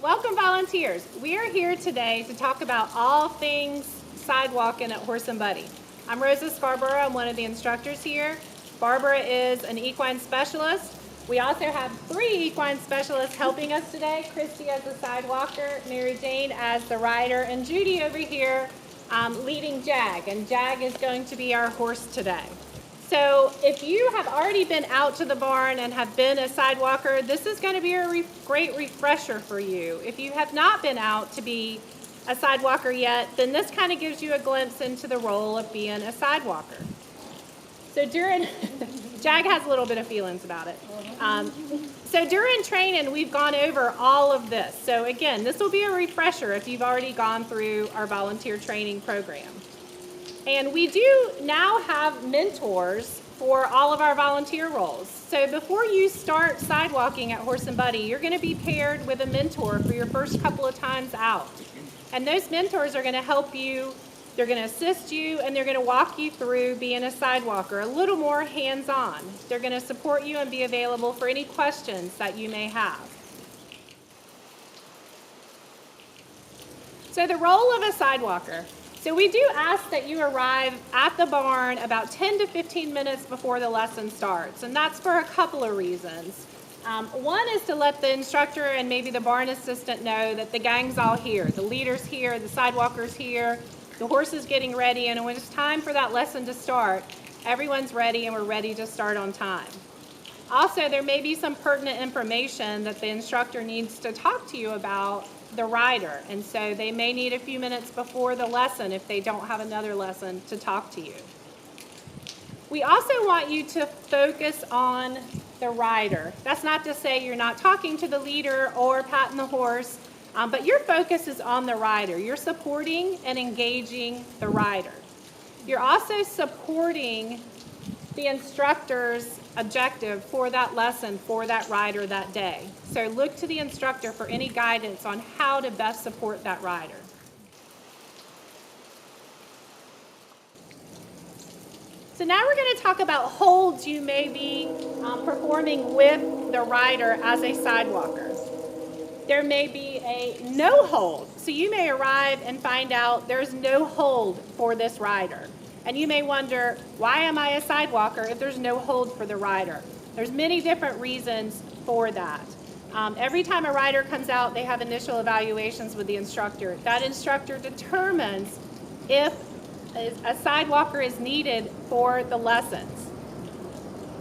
Welcome, volunteers. We are here today to talk about all things sidewalking at Horse and Buddy. I'm Rosa Scarborough. I'm one of the instructors here. Barbara is an equine specialist. We also have 3 equine specialists helping us today. Christy as the sidewalker, Mary Jane as the rider, and Judy over here leading Jag. And Jag is going to be our horse today. So if you have already been out to the barn and have been a sidewalker, this is going to be a great refresher for you. If you have not been out to be a sidewalker yet, then this kind of gives you a glimpse into the role of being a sidewalker. So during, Jag has a little bit of feelings about it. So during training, we've gone over all of this. So again, this will be a refresher if you've already gone through our volunteer training program. And we do now have mentors for all of our volunteer roles. So before you start sidewalking at Horse and Buddy, you're going to be paired with a mentor for your first couple of times out. And those mentors are going to help you, they're going to assist you, and they're going to walk you through being a sidewalker, a little more hands-on. They're going to support you and be available for any questions that you may have. So the role of a sidewalker. So we do ask that you arrive at the barn about 10 to 15 minutes before the lesson starts, and that's for a couple of reasons. One is to let the instructor and maybe the barn assistant know that the gang's all here. The leader's here, the sidewalker's here, the horse is getting ready, and when it's time for that lesson to start, everyone's ready and we're ready to start on time. Also, there may be some pertinent information that the instructor needs to talk to you about the rider, and so they may need a few minutes before the lesson if they don't have another lesson to talk to you. We also want you to focus on the rider. That's not to say you're not talking to the leader or patting the horse, but your focus is on the rider. You're supporting and engaging the rider. You're also supporting the instructor's objective for that lesson for that rider that day. So look to the instructor for any guidance on how to best support that rider. So now we're going to talk about holds you may be performing with the rider as a sidewalker. There may be a no hold. So you may arrive and find out there's no hold for this rider. And you may wonder, why am I a sidewalker if there's no hold for the rider? There's many different reasons for that. Every time a rider comes out, they have initial evaluations with the instructor. That instructor determines if a sidewalker is needed for the lessons.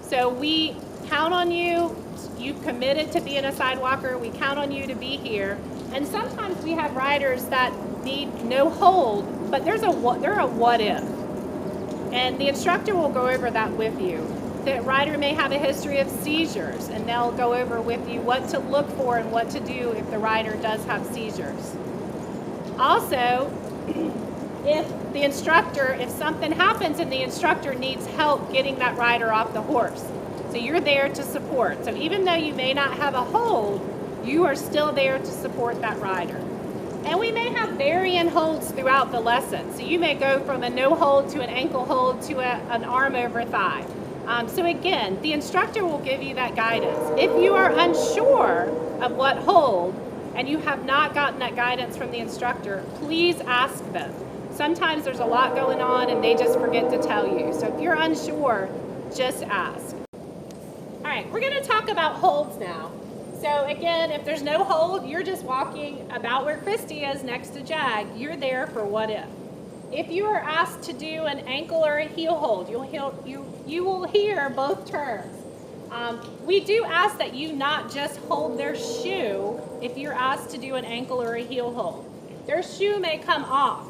So we count on you. You've committed to being a sidewalker. We count on you to be here. And sometimes we have riders that need no hold, but they're a what if. And the instructor will go over that with you. The rider may have a history of seizures, and they'll go over with you what to look for and what to do if the rider does have seizures. Also, if something happens and the instructor needs help getting that rider off the horse, so you're there to support. So even though you may not have a hold, you are still there to support that rider. And we may have varying holds throughout the lesson. So you may go from a no hold to an ankle hold to an arm over thigh. So again, the instructor will give you that guidance. If you are unsure of what hold and you have not gotten that guidance from the instructor, please ask them. Sometimes there's a lot going on and they just forget to tell you. So if you're unsure, just ask. All right, we're going to talk about holds now. So again, if there's no hold, you're just walking about where Christy is next to Jag. You're there for what if. If you are asked to do an ankle or a heel hold, you will hear both terms. We do ask that you not just hold their shoe if you're asked to do an ankle or a heel hold. Their shoe may come off.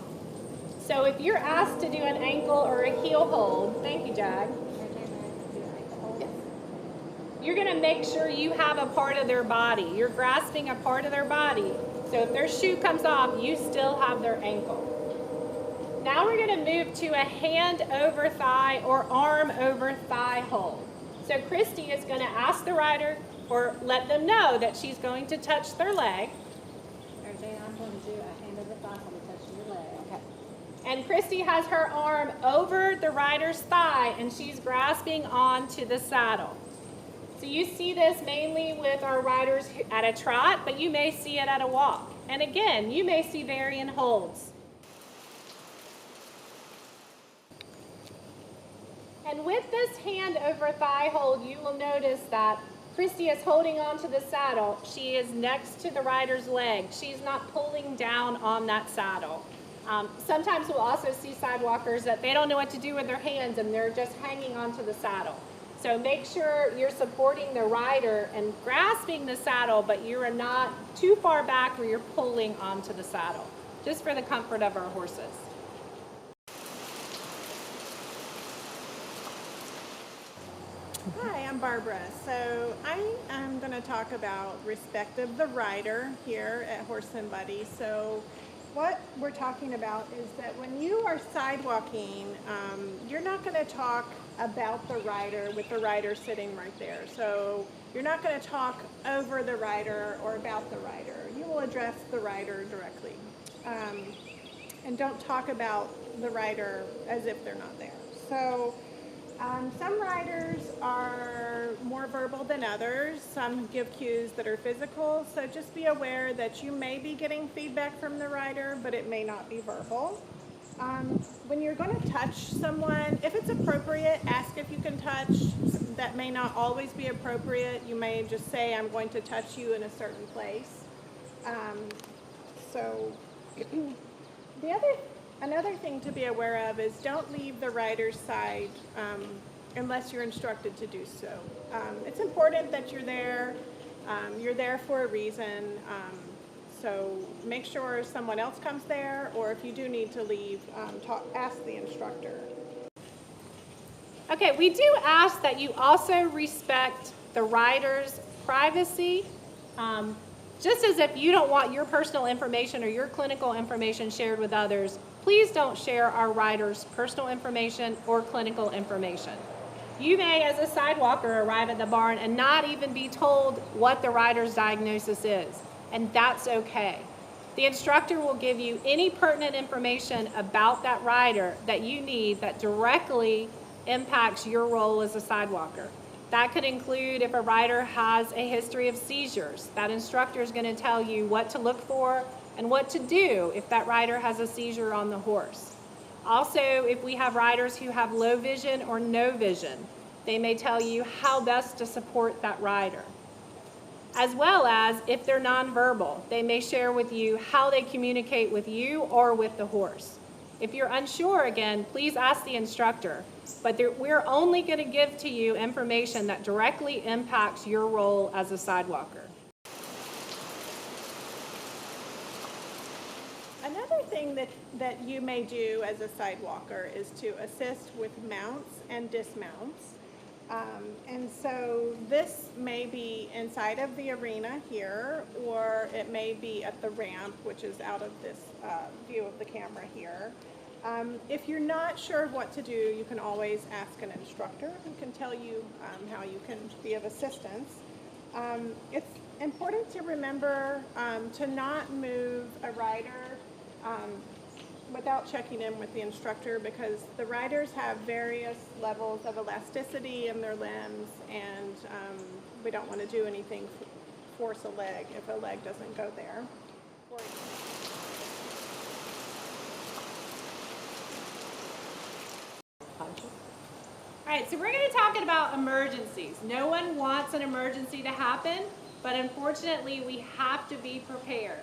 So if you're asked to do an ankle or a heel hold, thank you, Jag. You're going to make sure you have a part of their body. You're grasping a part of their body. So if their shoe comes off, you still have their ankle. Now we're going to move to a hand over thigh or arm over thigh hold. So Christy is going to ask the rider or let them know that she's going to touch their leg. I'm going to do a hand over thigh hold to touch your leg. Okay. And Christy has her arm over the rider's thigh and she's grasping onto the saddle. So So you see this mainly with our riders at a trot, but you may see it at a walk. And again, you may see varying holds. And with this hand over thigh hold, you will notice that Christy is holding onto the saddle. She is next to the rider's leg. She's not pulling down on that saddle. Sometimes we'll also see sidewalkers that they don't know what to do with their hands and they're just hanging onto the saddle. So make sure you're supporting the rider and grasping the saddle, but you are not too far back where you're pulling onto the saddle, just for the comfort of our horses. Hi, I'm Barbara. So I am going to talk about respect of the rider here at Horse and Buddy. So what we're talking about is that when you are sidewalking, you're not going to talk about the rider with the rider sitting right there. So you're not going to talk over the rider or about the rider. You will address the rider directly. And don't talk about the rider as if they're not there. So some riders are more verbal than others. Some give cues that are physical. So just be aware that you may be getting feedback from the rider, but it may not be verbal. When you're going to touch someone, if it's appropriate, ask if you can touch. That may not always be appropriate. You may just say, I'm going to touch you in a certain place. Another thing to be aware of is don't leave the rider's side unless you're instructed to do so. It's important that you're there. You're there for a reason. So make sure someone else comes there, or if you do need to leave, ask the instructor. Okay, we do ask that you also respect the rider's privacy. Just as if you don't want your personal information or your clinical information shared with others, please don't share our riders' personal information or clinical information. You may, as a sidewalker, arrive at the barn and not even be told what the rider's diagnosis is, and that's okay. The instructor will give you any pertinent information about that rider that you need that directly impacts your role as a sidewalker. That could include if a rider has a history of seizures. That instructor is going to tell you what to look for and what to do if that rider has a seizure on the horse. Also, if we have riders who have low vision or no vision, they may tell you how best to support that rider. As well as if they're nonverbal, they may share with you how they communicate with you or with the horse. If you're unsure, again, please ask the instructor, but we're only going to give to you information that directly impacts your role as a sidewalker. Another thing that you may do as a sidewalker is to assist with mounts and dismounts. And so this may be inside of the arena here, or it may be at the ramp, which is out of this view of the camera here. If you're not sure what to do, you can always ask an instructor who can tell you how you can be of assistance. It's important to remember to not move a rider without checking in with the instructor, because the riders have various levels of elasticity in their limbs, and we don't want to do anything force a leg if a leg doesn't go there. All right, so we're going to talk about emergencies. No one wants an emergency to happen, but unfortunately we have to be prepared.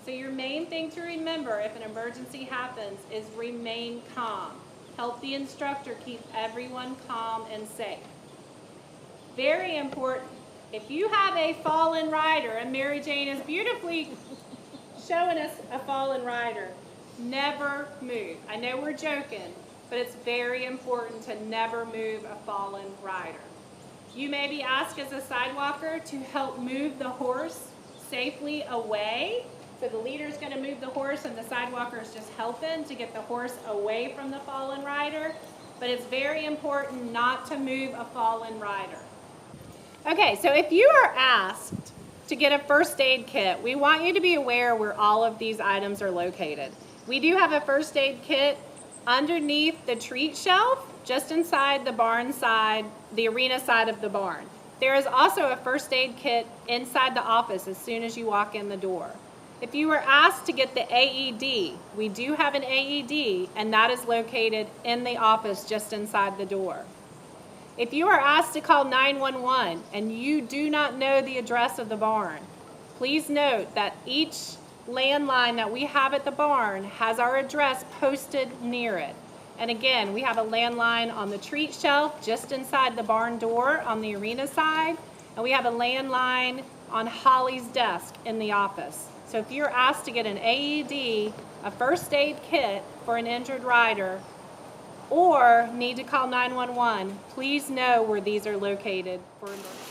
So your main thing to remember if an emergency happens is remain calm. Help the instructor keep everyone calm and safe. Very important. If you have a fallen rider, and Mary Jane is beautifully showing us a fallen rider, never move. I know we're joking, but it's very important to never move a fallen rider. You may be asked as a sidewalker to help move the horse safely away. So the leader's going to move the horse and the sidewalker is just helping to get the horse away from the fallen rider. But it's very important not to move a fallen rider. Okay, so if you are asked to get a first aid kit, we want you to be aware where all of these items are located. We do have a first aid kit underneath the treat shelf, just inside the barn side, the arena side of the barn. There is also a first aid kit inside the office as soon as you walk in the door. If you were asked to get the AED, we do have an AED, and that is located in the office just inside the door. If you are asked to call 911 and you do not know the address of the barn, please note that each landline that we have at the barn has our address posted near it. And again, we have a landline on the treat shelf just inside the barn door on the arena side, and we have a landline on Holly's desk in the office. So if you're asked to get an AED, a first aid kit for an injured rider, or need to call 911, please know where these are located for emergency.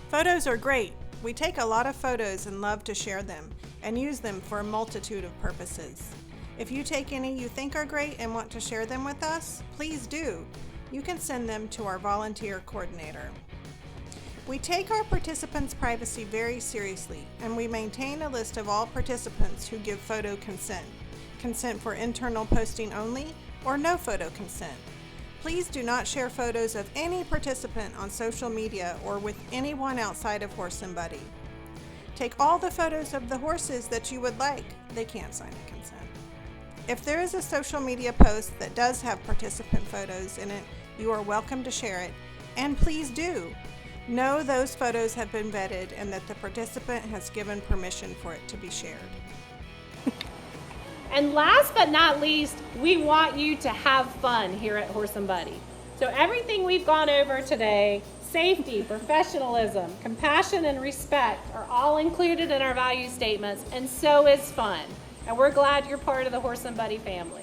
Photos are great. We take a lot of photos and love to share them and use them for a multitude of purposes. If you take any you think are great and want to share them with us, please do. You can send them to our volunteer coordinator. We take our participants' privacy very seriously, and we maintain a list of all participants who give photo consent. Consent for internal posting only, or no photo consent. Please do not share photos of any participant on social media or with anyone outside of Horse and Buddy. Take all the photos of the horses that you would like. They can't sign a consent. If there is a social media post that does have participant photos in it, you are welcome to share it, and please do. Know those photos have been vetted and that the participant has given permission for it to be shared. And last but not least, we want you to have fun here at Horse and Buddy. So everything we've gone over today, safety, professionalism, compassion, and respect are all included in our value statements, and so is fun. And we're glad you're part of the Horse and Buddy family.